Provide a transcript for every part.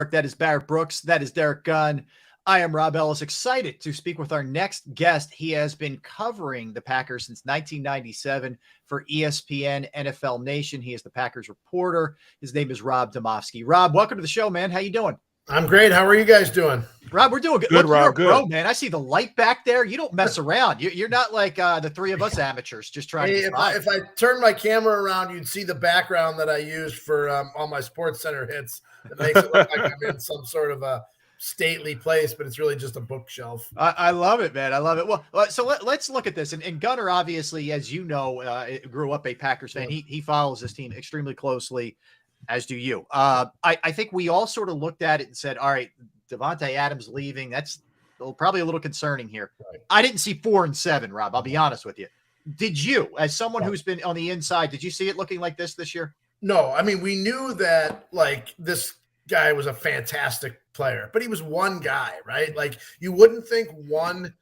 That is Barrett Brooks. That is Derek Gunn. I am Rob Ellis, excited to speak with our next guest. He has been covering the Packers since 1997 for ESPN NFL Nation. He is the Packers reporter. His name is Rob Demovsky. Rob, welcome to the show, man. How you doing? I'm great. How are you guys doing? Rob, we're doing good. Good, Look, Rob. you're a good. pro, man. I see the light back there. You don't mess around. You're not like the three of us amateurs just trying to if I turn my camera around, you'd see the background that I used for all my Sports Center hits. It makes it look like I'm in some sort of a stately place, but it's really just a bookshelf. I love it, man. I love it. Well, so let's look at this. And Gunner, obviously, as you know, grew up a Packers fan. He follows this team extremely closely, as do you. I think we all sort of looked at it and said, all right, Davante Adams leaving, that's probably a little concerning here. Right. I didn't see 4-7, Rob. I'll be honest with you. Did you, as someone who's been on the inside, did you see it looking like this year? No, I mean, we knew that like this guy was a fantastic player, but he was one guy, right? Like you wouldn't think one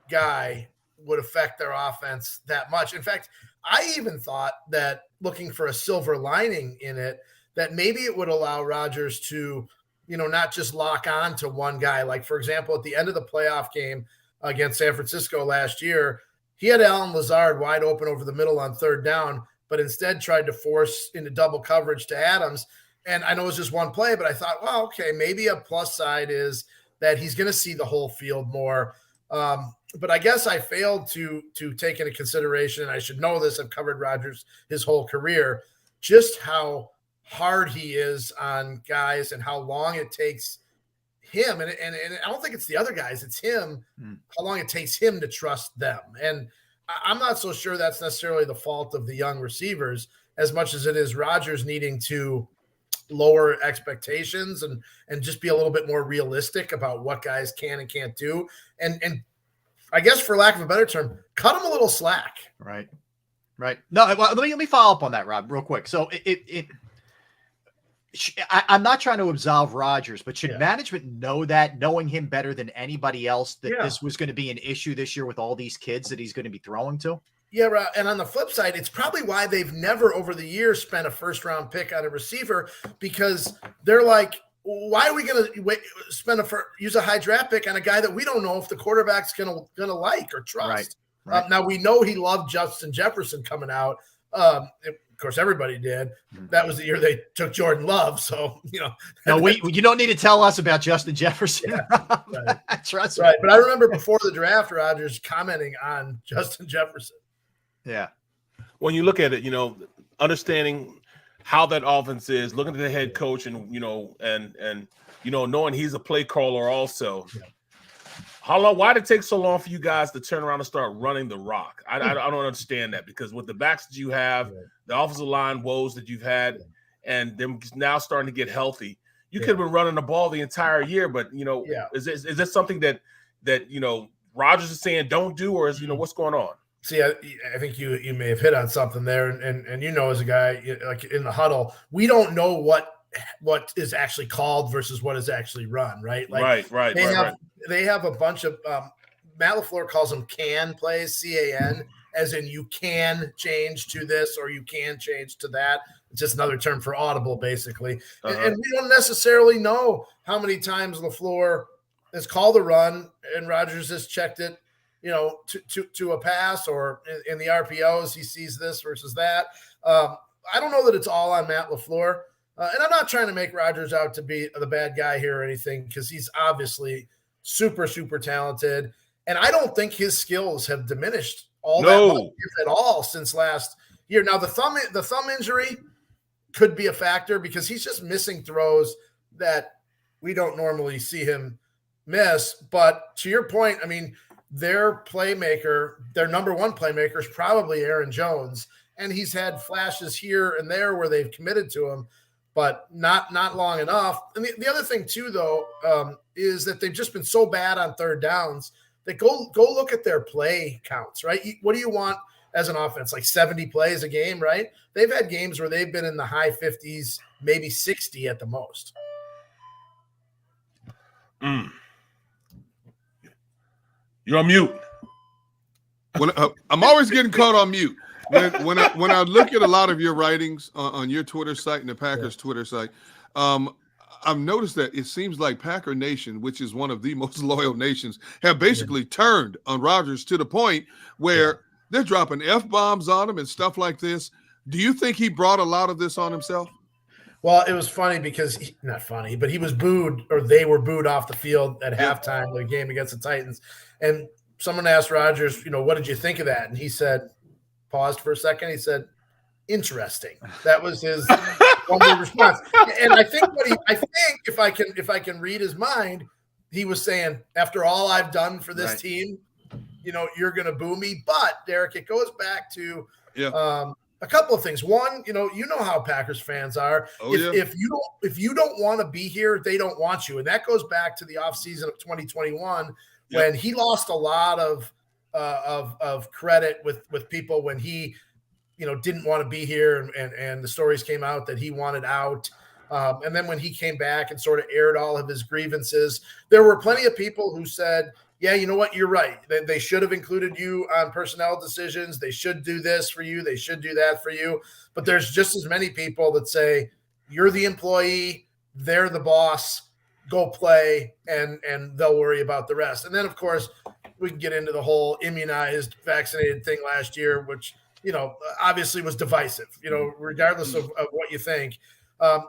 guy would affect their offense that much. In fact, I even thought that looking for a silver lining in it, that maybe it would allow Rodgers to, not just lock on to one guy. Like, for example, at the end of the playoff game against San Francisco last year, he had Allen Lazard wide open over the middle on third down, but instead tried to force into double coverage to Adams. And I know it was just one play, but I thought, well, okay, maybe a plus side is that he's going to see the whole field more. But I guess I failed to take into consideration, and I should know this, I've covered Rodgers his whole career, just how hard he is on guys and how long it takes him. And I don't think it's the other guys, it's him, how long it takes him to trust them. And I'm not so sure that's necessarily the fault of the young receivers as much as it is Rodgers needing to lower expectations and just be a little bit more realistic about what guys can and can't do. And I guess for lack of a better term, cut him a little slack. Right. No, well, let me follow up on that, Rob, real quick. So I'm not trying to absolve Rodgers, but should management know that, knowing him better than anybody else, that this was going to be an issue this year with all these kids that he's going to be throwing to? Yeah, right. And on the flip side, it's probably why they've never over the years spent a first-round pick on a receiver, because they're like, why are we going to use a high draft pick on a guy that we don't know if the quarterback's going to like or trust? Right. Now, we know he loved Justin Jefferson coming out. Of course, everybody did. That was the year they took Jordan Love. So, No, you don't need to tell us about Justin Jefferson. Yeah, right. Trust me. Right. But I remember before the draft, Rodgers commenting on Justin Jefferson. Yeah. When you look at it, understanding how that offense is, looking at the head coach and knowing he's a play caller also. Yeah. Why did it take so long for you guys to turn around and start running the rock? I don't understand that, because with the backs that you have, the offensive line woes that you've had, and them now starting to get healthy, you could have been running the ball the entire year. But is this something that Rodgers is saying don't do, or is what's going on? See, I think you may have hit on something there, and as a guy like in the huddle, we don't know what is actually called versus what is actually run, right? Like they have a bunch of Matt LaFleur calls them can plays, CAN, as in you can change to this or you can change to that. It's just another term for audible, basically. And we don't necessarily know how many times LaFleur has called a run and Rodgers has checked it, to a pass, or in the RPOs, he sees this versus that. I don't know that it's all on Matt LaFleur. And I'm not trying to make Rodgers out to be the bad guy here or anything, because he's obviously super, super talented. And I don't think his skills have diminished that much, if at all, since last year. Now, the thumb injury could be a factor, because he's just missing throws that we don't normally see him miss. But to your point, I mean, their number one playmaker is probably Aaron Jones. And he's had flashes here and there where they've committed to him, but not long enough. And the other thing too, though, is that they've just been so bad on third downs that go look at their play counts, right? What do you want as an offense? Like 70 plays a game, right? They've had games where they've been in the high 50s, maybe 60 at the most. You're on mute. I'm always getting caught on mute. When I look at a lot of your writings on your Twitter site and the Packers Twitter site, I've noticed that it seems like Packer Nation, which is one of the most loyal nations, have basically turned on Rodgers to the point where they're dropping F-bombs on him and stuff like this. Do you think he brought a lot of this on himself? Well, it was funny because not funny, but he was booed, or they were booed off the field at halftime of the game against the Titans. And someone asked Rodgers, what did you think of that? And he said, paused for a second. He said, interesting. That was his one response. And I think if I can read his mind, he was saying, after all I've done for this team, you're going to boo me. But Derek, it goes back to a couple of things. One, you know how Packers fans are. If you don't want to be here, they don't want you. And that goes back to the offseason of 2021 when he lost a lot of credit with people when he didn't want to be here and the stories came out that he wanted out. And then when he came back and sort of aired all of his grievances, there were plenty of people who said, yeah, you know what? You're right. They should have included you on personnel decisions. They should do this for you. They should do that for you. But there's just as many people that say you're the employee, they're the boss, go play, and they'll worry about the rest. And then, of course, we can get into the whole immunized, vaccinated thing last year, which, obviously was divisive, regardless of what you think.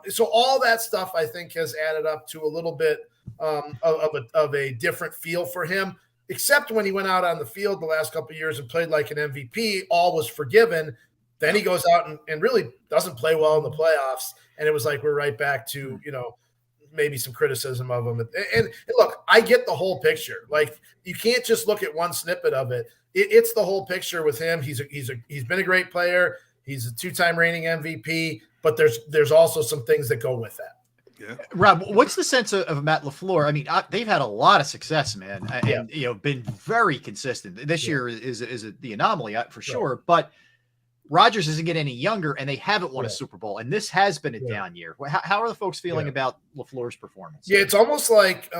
So all that stuff, I think, has added up to a little bit of a different feel for him, except when he went out on the field the last couple of years and played like an MVP, all was forgiven. Then he goes out and really doesn't play well in the playoffs. And it was like, we're right back to, maybe some criticism of him. And look, I get the whole picture. Like, you can't just look at one snippet of it. It's the whole picture with him. He's been a great player. He's a 2-time reigning MVP, but there's also some things that go with that. Yeah. Rob, what's the sense of Matt LaFleur? I mean, they've had a lot of success, man, and been very consistent. This year is the anomaly for sure, but Rodgers isn't getting any younger, and they haven't won a Super Bowl, and this has been a down year. How are the folks feeling about LaFleur's performance? Yeah, it's almost like,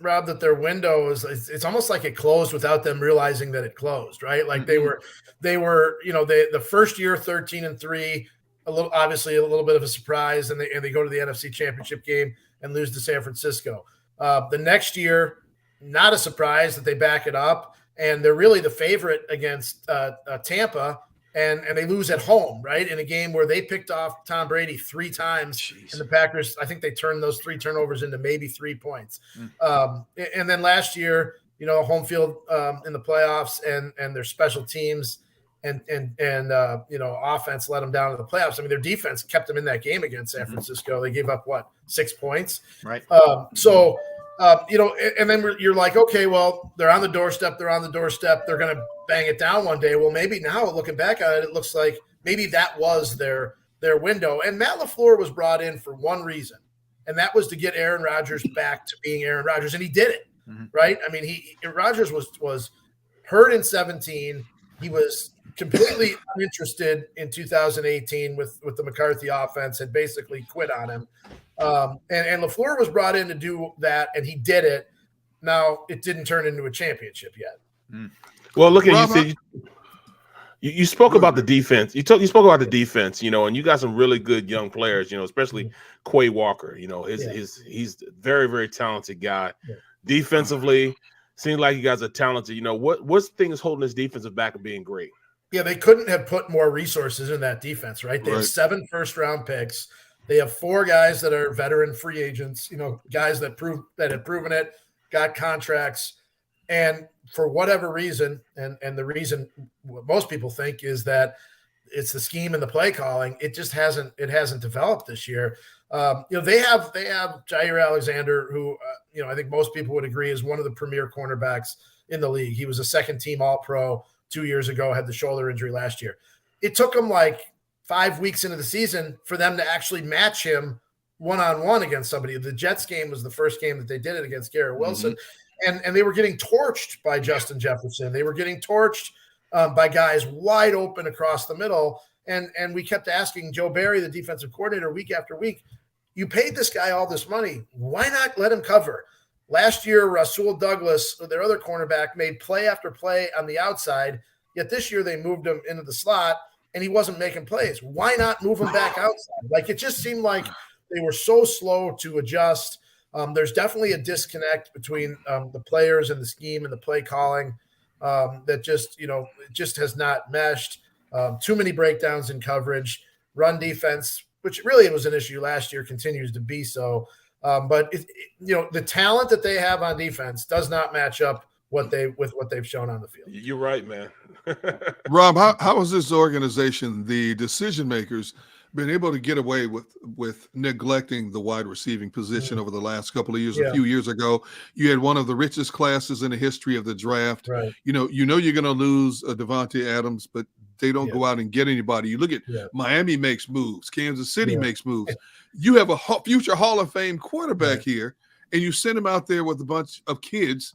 Rob, that their window it's almost like it closed without them realizing that it closed, right? Like they were, the first year 13-3. Obviously a little bit of a surprise, and they go to the NFC Championship game and lose to San Francisco. The next year, not a surprise that they back it up, and they're really the favorite against Tampa, and they lose at home, right, in a game where they picked off Tom Brady 3 times, and the Packers, I think they turned those 3 turnovers into maybe 3 points. And then last year, home field in the playoffs and their special teams and offense let them down to the playoffs. I mean, their defense kept them in that game against San Francisco. They gave up 6 points. Right. And then you're like, okay, well, they're on the doorstep. They're going to bang it down one day. Well, maybe now looking back at it, it looks like maybe that was their window. And Matt LaFleur was brought in for one reason, and that was to get Aaron Rodgers back to being Aaron Rodgers. And he did it, right? I mean, Rodgers was hurt in 2017. He was completely uninterested in 2018 with the McCarthy offense, had basically quit on him. And LaFleur was brought in to do that, and he did it. Now, it didn't turn into a championship yet. Well, look at you spoke about the defense. You spoke about the defense, and you got some really good young players, especially Quay Walker. He's a very, very talented guy. Defensively, seems like you guys are talented. What's the thing is holding this defensive back and being great? Yeah, they couldn't have put more resources in that defense, right? They have 7 first-round picks. They have 4 guys that are veteran free agents, guys that have proven it, got contracts. And for whatever reason, and the reason what most people think is that it's the scheme and the play calling, it hasn't developed this year. They have Jair Alexander, who I think most people would agree is one of the premier cornerbacks in the league. He was a second-team All-Pro 2 years ago, had the shoulder injury last year. It took them like 5 weeks into the season for them to actually match him one-on-one against somebody. The Jets game was the first game that they did it against Garrett Wilson. And they were getting torched by Justin Jefferson. They were getting torched by guys wide open across the middle. And we kept asking Joe Barry, the defensive coordinator, week after week, you paid this guy all this money. Why not let him cover? Last year, Rasul Douglas, their other cornerback, made play after play on the outside. Yet this year they moved him into the slot, and he wasn't making plays. Why not move him back outside? Like, it just seemed like were so slow to adjust. There's definitely a disconnect between the players and the scheme and the play calling that just, it just has not meshed. Too many breakdowns in coverage, run defense, which really was an issue last year, continues to be so. But the talent that they have on defense does not match up with what they've shown on the field. You're right, man. Rob, how has this organization, the decision makers, been able to get away with neglecting the wide receiving position over the last couple of years? A few years ago, you had one of the richest classes in the history of the draft. Right. You're going to lose Devontae Adams, but they don't go out and get anybody. You look at Miami makes moves, Kansas City makes moves. You have a future Hall of Fame quarterback here, and you send him out there with a bunch of kids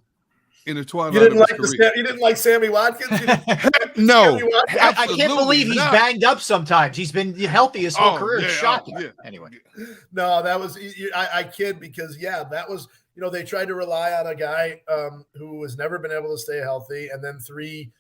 in the twilight. You didn't like Sammy Watkins? No, I can't believe he's banged up sometimes. He's been healthy his whole career. It's shocking. Anyway. No, that was I kid because that was they tried to rely on a guy who has never been able to stay healthy, and then 3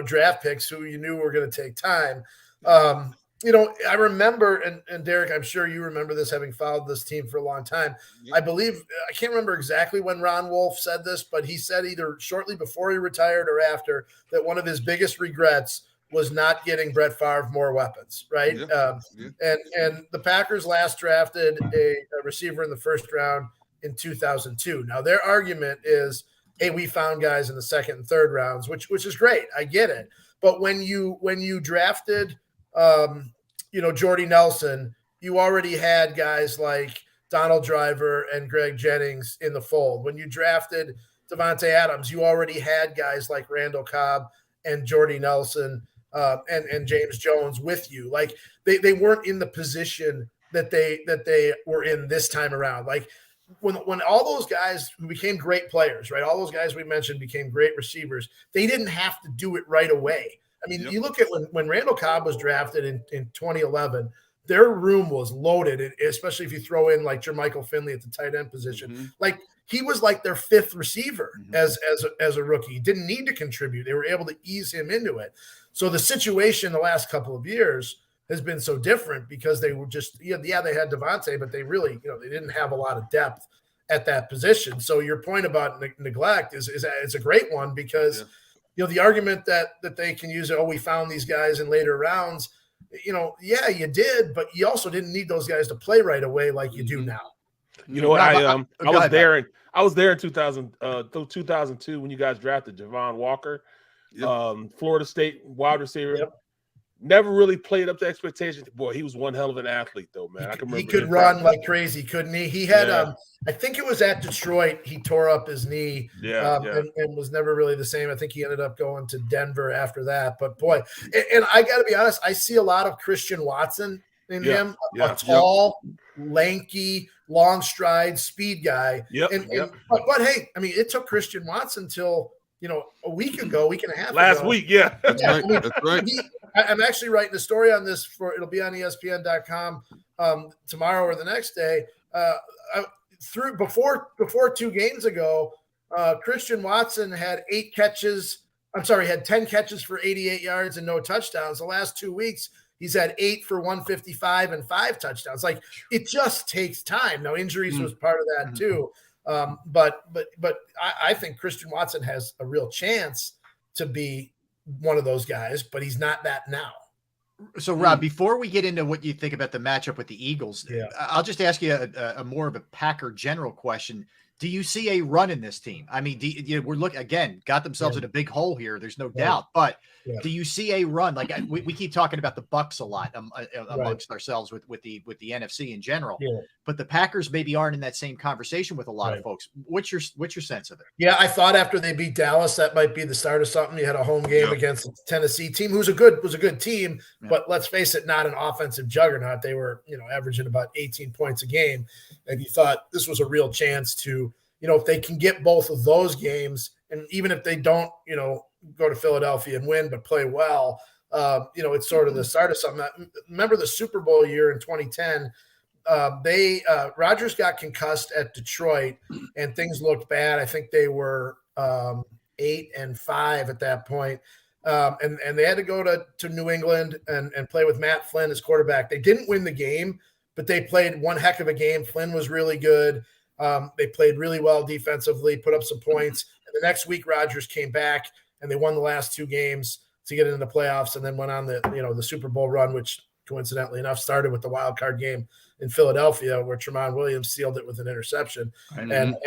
draft picks who you knew were going to take time. I remember, and Derek, I'm sure you remember this, having followed this team for a long time. I believe, I can't remember exactly when Ron Wolf said this, but he said either shortly before he retired or after that one of his biggest regrets was not getting Brett Favre more weapons, right? And the Packers last drafted a receiver in the first round in 2002. Now, their argument is, hey, we found guys in the second and third rounds, which is great. I get it. But when you drafted Jordy Nelson, you already had guys like Donald Driver and Greg Jennings in the fold. When you drafted Devontae Adams, you already had guys like Randall Cobb and Jordy Nelson and James Jones with you. Like they weren't in the position that they were in this time around. Like when all those guys who became great players, right? All those guys we mentioned became great receivers. They didn't have to do it right away. I mean, you look at when Randall Cobb was drafted in 2011, their room was loaded, especially if you throw in like Jermichael Finley at the tight end position. Like he was like their 5th receiver as a rookie. He didn't need to contribute. They were able to ease him into it. So the situation the last couple of years has been so different because they were just, they had Devontae, but they really, they didn't have a lot of depth at that position. So your point about neglect is a great one because the argument that they can use, we found these guys in later rounds, you did, but you also didn't need those guys to play right away like you do now. You know what? I was there in 2002 when you guys drafted Javon Walker, Florida State wide receiver. Never really played up to expectations. Boy, he was one hell of an athlete, though, man. I can remember he could run like crazy, couldn't he? He had, I think it was at Detroit, he tore up his knee and was never really the same. I think he ended up going to Denver after that. But, boy, and I got to be honest, I see a lot of Christian Watson in him, a tall, lanky, long stride, speed guy. But, hey, I mean, it took Christian Watson till – a week and a half last ago. week, That's right. I'm actually writing a story on this it'll be on ESPN.com tomorrow or the next day. Before 2 games ago, Christian Watson had 10 catches for 88 yards and no touchdowns. The last 2 weeks, he's had 8 for 155 and 5 touchdowns. Like it just takes time. Now injuries was part of that too. But I think Christian Watson has a real chance to be one of those guys, but he's not that now. So, Rob, before we get into what you think about the matchup with the Eagles, I'll just ask you a more of a Packer general question. Do you see a run in this team? I mean, we're looking again, got themselves in a big hole here. There's no doubt, but do you see a run? Like we keep talking about the Bucs a lot amongst ourselves with the NFC in general, but the Packers maybe aren't in that same conversation with a lot of folks. What's your sense of it? Yeah, I thought after they beat Dallas, that might be the start of something. You had a home game against the Tennessee team, was a good team, but let's face it, not an offensive juggernaut. They were averaging about 18 points a game, and you thought this was a real chance to. If they can get both of those games, and even if they don't, go to Philadelphia and win, but play well, it's sort of the start of something. Remember the Super Bowl year in 2010, Rodgers got concussed at Detroit and things looked bad. I think they were 8-5 at that point. And they had to go to New England and play with Matt Flynn as quarterback. They didn't win the game, but they played one heck of a game. Flynn was really good. They played really well defensively, put up some points. And the next week, Rodgers came back and they won the last 2 games to get into the playoffs, and then went on the Super Bowl run, which coincidentally enough started with the wild card game in Philadelphia, where Tramon Williams sealed it with an interception, and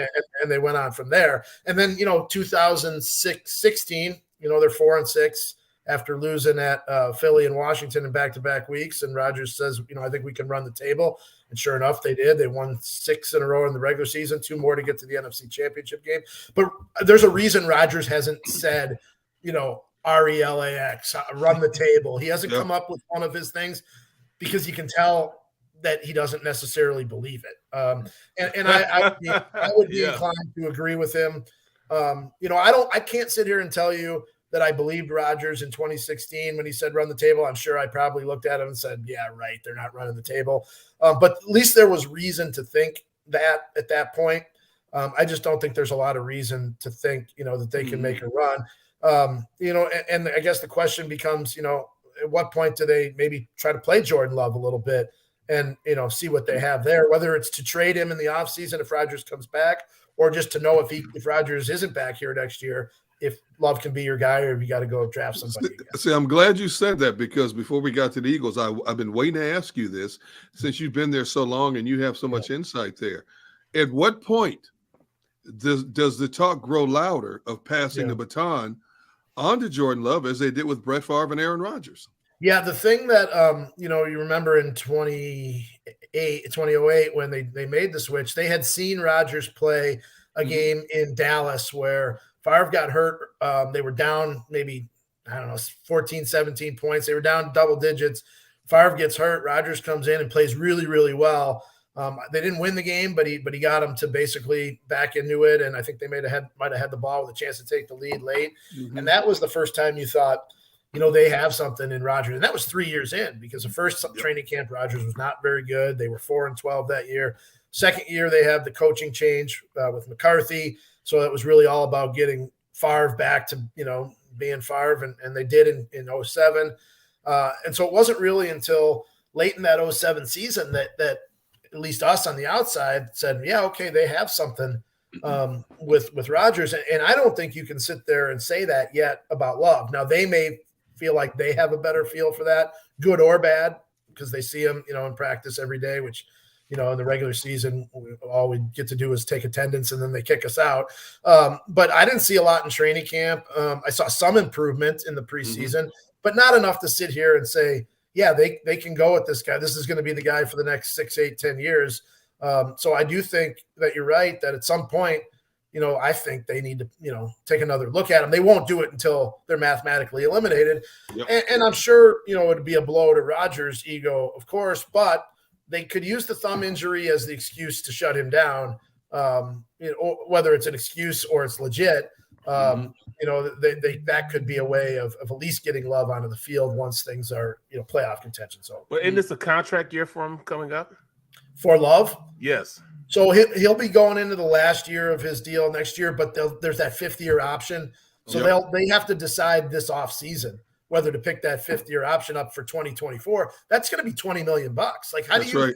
they went on from there. And then 2016, they're 4-6 after losing at Philly and Washington in back-to-back weeks. And Rodgers says, I think we can run the table. And sure enough, they did. They won 6 in a row in the regular season, 2 more to get to the NFC Championship game. But there's a reason Rodgers hasn't said, RELAX, run the table. He hasn't come up with one of his things because you can tell that he doesn't necessarily believe it. And I would be inclined to agree with him. I can't sit here and tell you that I believed Rodgers in 2016 when he said run the table. I'm sure I probably looked at him and said, yeah, right, they're not running the table. But at least there was reason to think that at that point. I just don't think there's a lot of reason to think, that they can make a run. And I guess the question becomes, at what point do they maybe try to play Jordan Love a little bit and, see what they have there, whether it's to trade him in the offseason if Rodgers comes back, or just to know if Rodgers isn't back here next year, if Love can be your guy, or if you got to go draft somebody again. See, I'm glad you said that, because before we got to the Eagles, I've been waiting to ask you this, since you've been there so long and you have so much insight there. At what point does the talk grow louder of passing the baton on to Jordan Love, as they did with Brett Favre and Aaron Rodgers? Yeah, the thing that you remember in 2008 when they made the switch, they had seen Rodgers play a game in Dallas where Favre got hurt. They were down maybe 14, 17 points. They were down double digits. Favre gets hurt. Rodgers comes in and plays really, really well. They didn't win the game, but he got them to basically back into it. And I think they might have had the ball with a chance to take the lead late. And that was the first time you thought, they have something in Rodgers. And that was 3 years in, because the first training camp, Rodgers was not very good. They were 4-12 that year. Second year, they have the coaching change with McCarthy. So it was really all about getting Favre back to, being Favre. And they did in 2007. And so it wasn't really until late in that 2007 season that at least us on the outside said, yeah, okay, they have something with Rodgers. And I don't think you can sit there and say that yet about Love. Now, they may feel like they have a better feel for that, good or bad, because they see him, in practice every day, which, in the regular season, all we get to do is take attendance and then they kick us out. But I didn't see a lot in training camp. I saw some improvement in the preseason, but not enough to sit here and say, yeah, they can go with this guy. This is going to be the guy for the next 6, 8, 10 years. So I do think that you're right, that at some point, I think they need to, take another look at him. They won't do it until they're mathematically eliminated. And I'm sure, it would be a blow to Rodgers' ego, of course, but they could use the thumb injury as the excuse to shut him down, whether it's an excuse or it's legit. That could be a way of at least getting Love onto the field once things are, playoff contention. So, but isn't this a contract year for him coming up? For Love? Yes. So he'll be going into the last year of his deal next year, but there's that 5th-year option. So they have to decide this offseason whether to pick that 5th-year option up for 2024. That's going to be $20 million. Like, how do you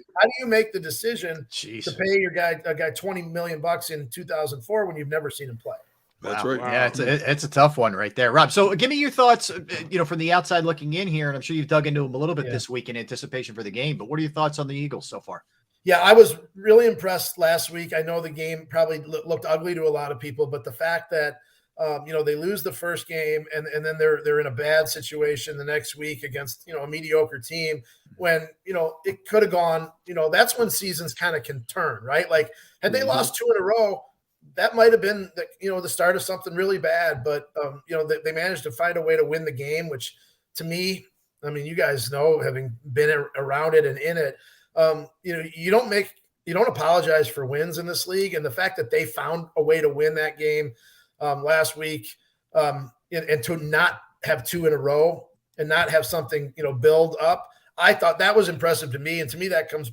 make the decision to pay a guy $20 million in 2004 when you've never seen him play? That's right. Wow. Yeah, it's a tough one right there, Rob. So give me your thoughts, from the outside looking in here, and I'm sure you've dug into them a little bit this week in anticipation for the game, but what are your thoughts on the Eagles so far? Yeah, I was really impressed last week. I know the game probably looked ugly to a lot of people, but the fact that, they lose the first game and then they're in a bad situation the next week against, a mediocre team when, it could have gone, that's when seasons kind of can turn, right? Like, had they lost 2 in a row, that might have been the start of something really bad, but they managed to find a way to win the game, which to me, I mean, you guys know, having been around it and in it, you don't apologize for wins in this league. And the fact that they found a way to win that game last week and to not have 2 in a row and not have something, build up, I thought that was impressive to me. And to me, that comes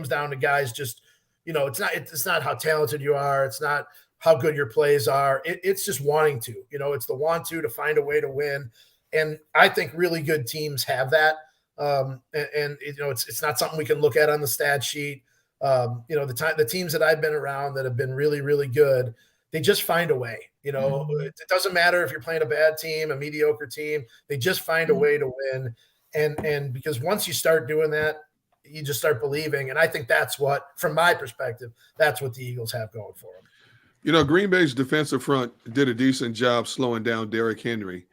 down to guys just, it's not how talented you are. It's not how good your plays are. It's just wanting to, it's the want to find a way to win. And I think really good teams have that. And it's not something we can look at on the stat sheet. The teams that I've been around that have been really, really good, they just find a way. It doesn't matter if you're playing a bad team, a mediocre team, they just find a way to win. And because once you start doing that, you just start believing. And I think that's what, from my perspective, that's what the Eagles have going for them. Green Bay's defensive front did a decent job slowing down Derrick Henry.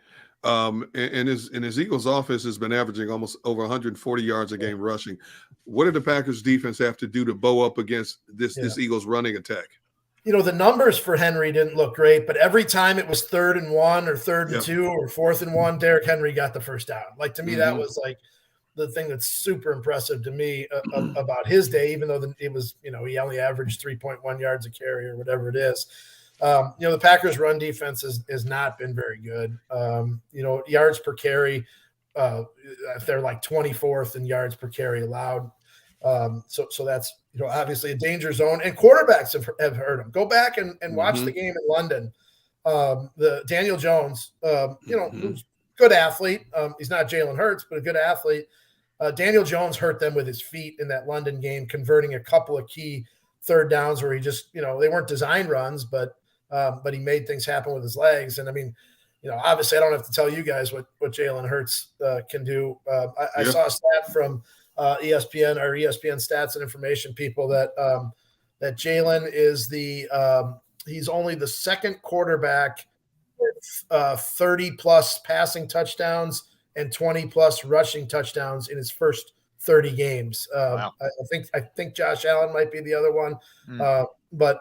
And his Eagles offense has been averaging almost over 140 yards a game rushing. What did the Packers defense have to do to bow up against this Eagles running attack? The numbers for Henry didn't look great, but every time it was 3rd and 1 or 3rd and 2 or 4th and 1, Derrick Henry got the first down. Like, to me, that was like the thing that's super impressive to me about his day, even though it was, he only averaged 3.1 yards a carry or whatever it is. The Packers run defense has not been very good. Yards per carry, they're like 24th in yards per carry allowed. So that's, obviously a danger zone, and quarterbacks have hurt them. Go back and watch the game in London. The Daniel Jones, who's a good athlete. He's not Jalen Hurts, but a good athlete. Daniel Jones hurt them with his feet in that London game, converting a couple of key 3rd downs where he just, they weren't design runs, but he made things happen with his legs. And I mean, obviously I don't have to tell you guys what Jalen Hurts can do. I saw a stat from ESPN or ESPN stats and information people that Jalen is he's only the 2nd quarterback with 30 plus passing touchdowns and 20 plus rushing touchdowns in his first 30 games. Wow. I think Josh Allen might be the other one. But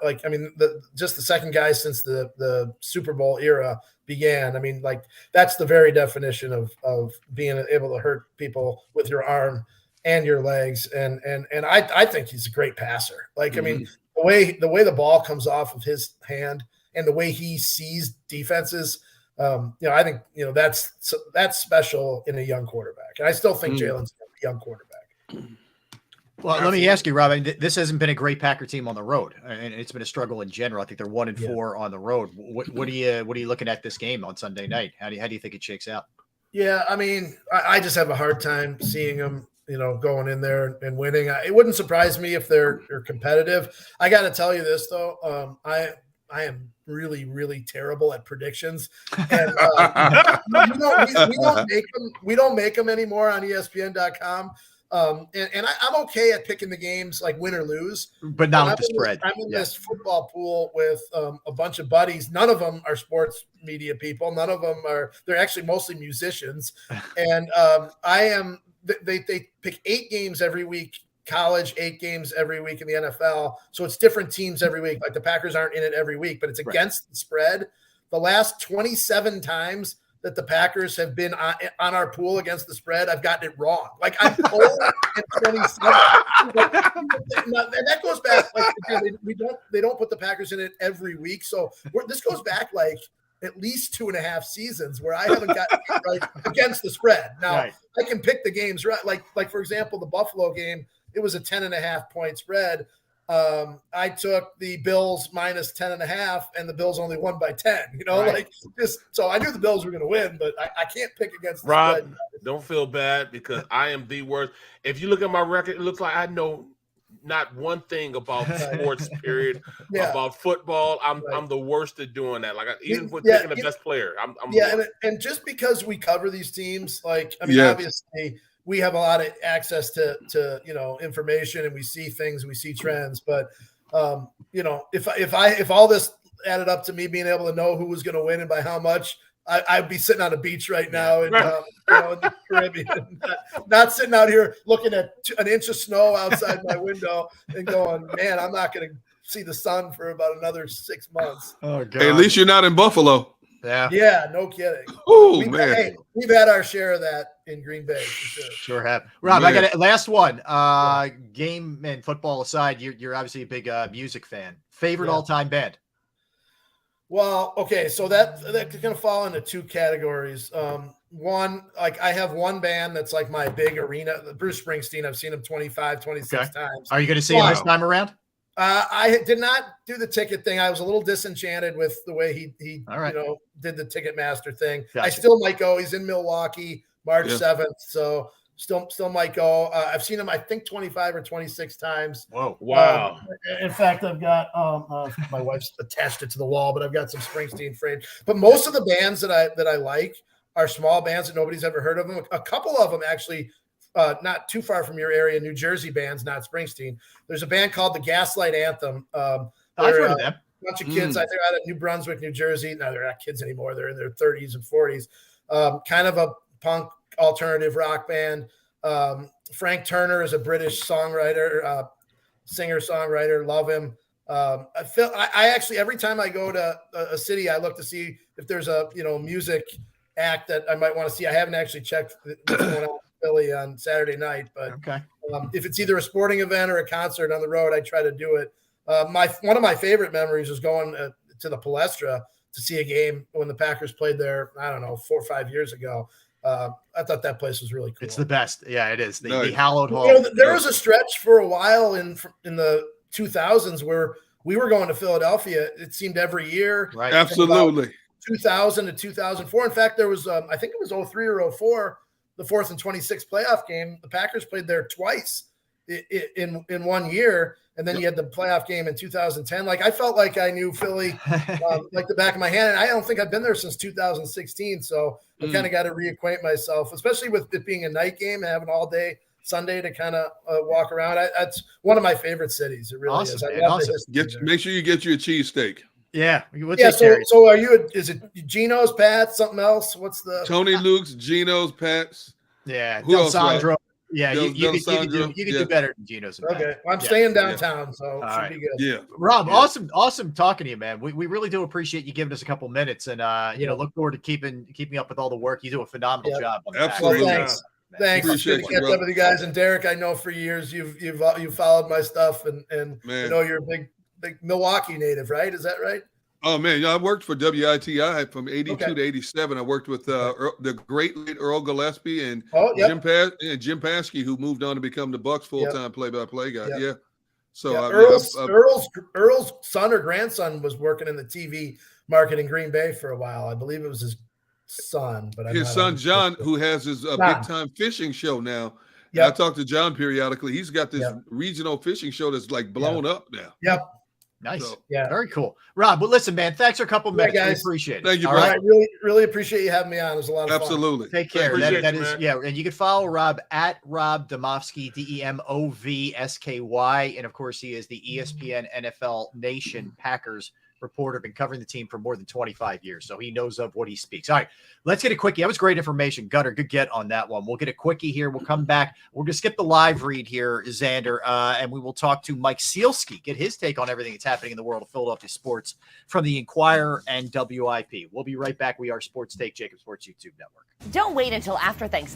just the second guy since the Super Bowl era began. I mean, like, that's the very definition of being able to hurt people with your arm and your legs. And I think he's a great passer. Like, I mean, the way the ball comes off of his hand and the way he sees defenses, I think, that's special in a young quarterback. And I still think Jalen's a young quarterback. Well, let me ask you, Rob. This hasn't been a great Packer team on the road, and it's been a struggle in general. I think they're 1-4 on the road. What are you looking at this game on Sunday night? How do you think it shakes out? Yeah, I mean, I just have a hard time seeing them, going in there and winning. It wouldn't surprise me if they're competitive. I got to tell you this though, I am really, really terrible at predictions, and we don't make them anymore on ESPN.com. And I'm okay at picking the games like win or lose, but not with the spread. I'm in this football pool with a bunch of buddies. None of them are sports media people. None of them they're actually mostly musicians. And they pick 8 games every week, college, 8 games every week in the NFL. So it's different teams every week. Like, the Packers aren't in it every week, but it's against the spread. The last 27 times that the Packers have been on our pool against the spread, I've gotten it wrong. Like, I'm 0-27. And that goes back. Like, they don't put the Packers in it every week. So this goes back like at least 2.5 seasons where I haven't gotten it right against the spread. Now, I can pick the games right. Like for example, the Buffalo game, it was a 10.5 point spread. I took the Bills minus 10.5, and the Bills only won by 10. So I knew the Bills were going to win, but I can't pick against the Rob, spread. don't feel bad, because I am the worst. If you look at my record, it looks like I know not one thing about sports. Period. About football, I'm the worst at doing that. Like, even with picking the best player, I'm and just because we cover these teams, obviously we have a lot of access to information, and we see things, we see trends. But if all this added up to me being able to know who was going to win and by how much, I'd be sitting on a beach right now in the Caribbean, not sitting out here looking at an inch of snow outside my window and going, man, I'm not going to see the sun for about another 6 months. Oh, God. Hey, at least you're not in Buffalo. Yeah, no kidding. Oh, man. We've had our share of that in Green Bay, for sure. Sure have. Rob, I got a last one. Game and football aside, you're obviously a big music fan. Favorite all-time band? Well, okay, so that's going to fall into 2 categories. One, like, I have one band that's like my big arena, Bruce Springsteen. I've seen him 25, 26 times. Are you going to see him this time around? I did not do the ticket thing. I was a little disenchanted with the way he did the Ticketmaster thing. Gotcha. I still might go. He's in Milwaukee, March 7th. So Still might go. I've seen him, I think, 25 or 26 times. Whoa. Wow. In fact, I've got my wife's attached it to the wall, but I've got some Springsteen framed. But most of the bands that I like are small bands that nobody's ever heard of them. A couple of them actually not too far from your area, New Jersey bands, not Springsteen. There's a band called the Gaslight Anthem. I've heard of them. A bunch of kids, I think, out of New Brunswick, New Jersey. No, they're not kids anymore. They're in their 30s and 40s. Kind of a punk alternative rock band. Frank Turner is a British songwriter, singer-songwriter. Love him. I actually, every time I go to a city, I look to see if there's a music act that I might want to see. I haven't actually checked what's going on in Philly on Saturday night, but okay. If it's either a sporting event or a concert on the road, I try to do it. One of my favorite memories was going to the Palestra to see a game when the Packers played there, I don't know, 4 or 5 years ago. I thought that place was really cool. It's the best. Yeah, it is. The Nice. hallowed hall. There was a stretch for a while in the 2000s where we were going to Philadelphia. It seemed every year. Right. Absolutely. 2000 to 2004. In fact, there was, I think it was 03 or 04, the 4th and 26th playoff game. The Packers played there twice in 1 year. And then you had the playoff game in 2010. Like, I felt like I knew Philly like the back of my hand. And I don't think I've been there since 2016. So I kind of got to reacquaint myself, especially with it being a night game and having all day Sunday to kind of walk around. That's one of my favorite cities. It really is. I love the history. Make sure you get you a cheesesteak. Yeah. So are you? Is it Geno's, Pat? Something else? What's the Tony Luke's, Geno's, Pat's? Yeah, Who else, Sandro. Yeah, you could Del do better than Geno's. Okay, well, I'm staying downtown, so it should be good. Yeah, Rob, awesome talking to you, man. We really do appreciate you giving us a couple minutes, and look forward to keeping up with all the work. You do a phenomenal job. On absolutely. Well, thanks. It's good to catch up with you guys. And Derek, I know for years you've followed my stuff, and I know you're a big Milwaukee native, right? Is that right? Oh man, I worked for WITI from 82 to 87. I worked with the great late Earl Gillespie and Jim Paskey, who moved on to become the Bucks full-time play-by-play guy. Yeah. So Earl's son or grandson was working in the TV market in Green Bay for a while. I believe it was his son, but his son John, who has his big-time fishing show now. I talk to John periodically. He's got this regional fishing show that's like blown up now. Yep. Nice. So, very cool. Rob, well, listen, man, thanks for a couple minutes. Guys. We appreciate it. Thank you, bro. I really appreciate you having me on. It was a lot of fun. Absolutely. Take care. That is, and you can follow Rob at Rob Demovsky, Demovsky. And of course, he is the ESPN NFL Nation Packers reporter, been covering the team for more than 25 years. So he knows of what he speaks. All right, let's get a quickie. That was great information. Gunner, good get on that one. We'll get a quickie here. We'll come back. We're going to skip the live read here, Xander, and we will talk to Mike Sealski, get his take on everything that's happening in the world of Philadelphia sports from the Inquirer and WIP. We'll be right back. We are Sports Take, JAKIB Sports YouTube Network. Don't wait until after Thanksgiving.